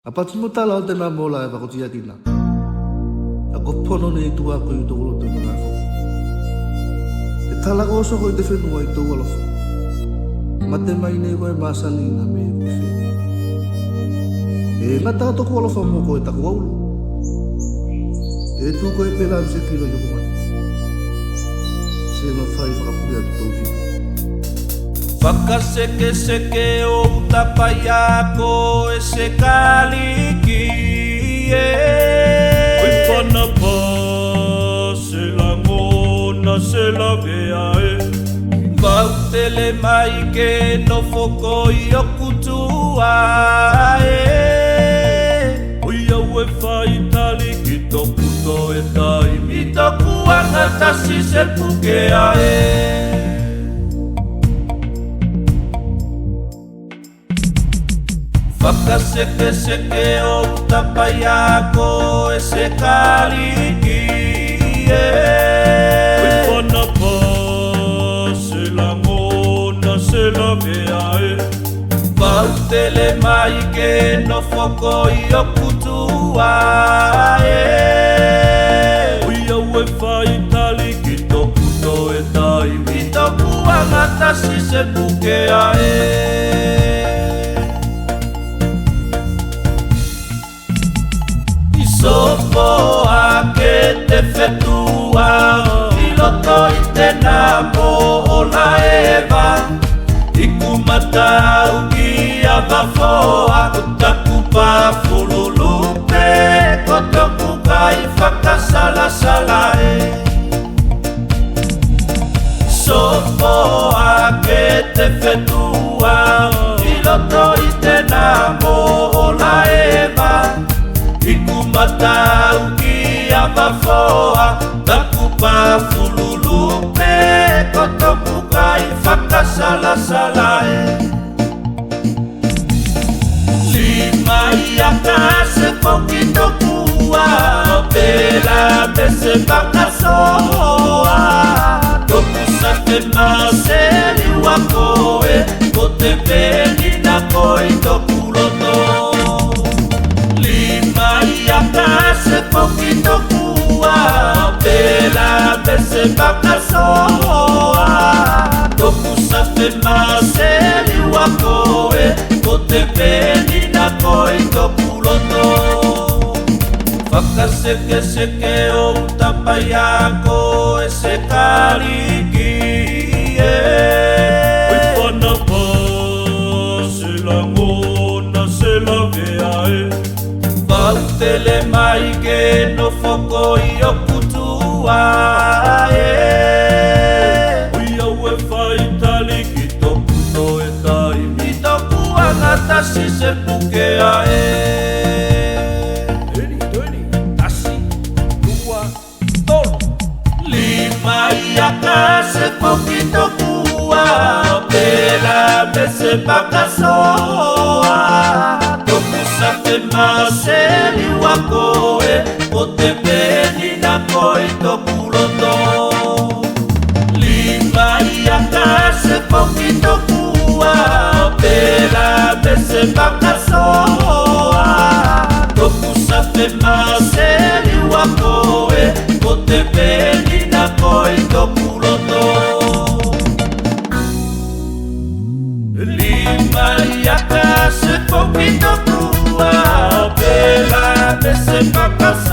Apatsimutala o te mea mola e wakotia tina. Ako pono ne i tua ko i tōro te mga whaka. Te tala ko oso ko i te whenua i tō alofa. Ma te mai nei koe māsali na me e koe whenua. E ngata ato ko alofa mo ko e taku aulu. E tū koe pela se kilo i kumata. Se ma whai whakapuri atu tō tina. Whakaseke seke o utapai ko e se kaliki e Oi whana pā se la ngona se la vea e Wautele mai ke no whoko i o kutua e Oi au e whai tali ki tō puto e taimi Tōku angatasi se pukea e Whakaseke seke o utapai ko e se kaliki e Oi whana pā se la ngona se la vea e Wautele mai ke no whoko i o kutua e Oi au e whai tali ki tō puto e taimi Tōku angatasi se pukea e Sopo a ke te whetua I loto I te namo o la ewa I kumata uki a wafoa O taku pa fululupe Ko toku kai whakasala sala e Sopo a ke te whetua I loto I te namo o la ewa I kumata uki a wafoa Taku pa fululupe Ko toku kai whakasala sala e Lima I a kase poki tokua Pela me se whakasoa Toku sa te maseri wako e Ko te peni na koi toku loto Se poquito cua Pela me se whakasoa Toku sa te maseri wako e Ko te peni na koi toku loto Whakaseke seke o utapai ko e se kaliki e Oi whana pā se la ngona se la vea e Wautele mai ke no whoko I o kutua e Oi au e whai tali ki tō puto e taimi Tōku angatasi se pukea e Eri, toeni, tasi, tua, tolo Lima I a kase poki tokua Pela me se whakasoa Sa te maseri wako e O te peni na koi toku loto Lima I a kase poki tokua Pela me se whakasoa Toku sa te maseri wako e O te peni na koi toku loto Lima I a kase poki tokua Pela me se whakasoa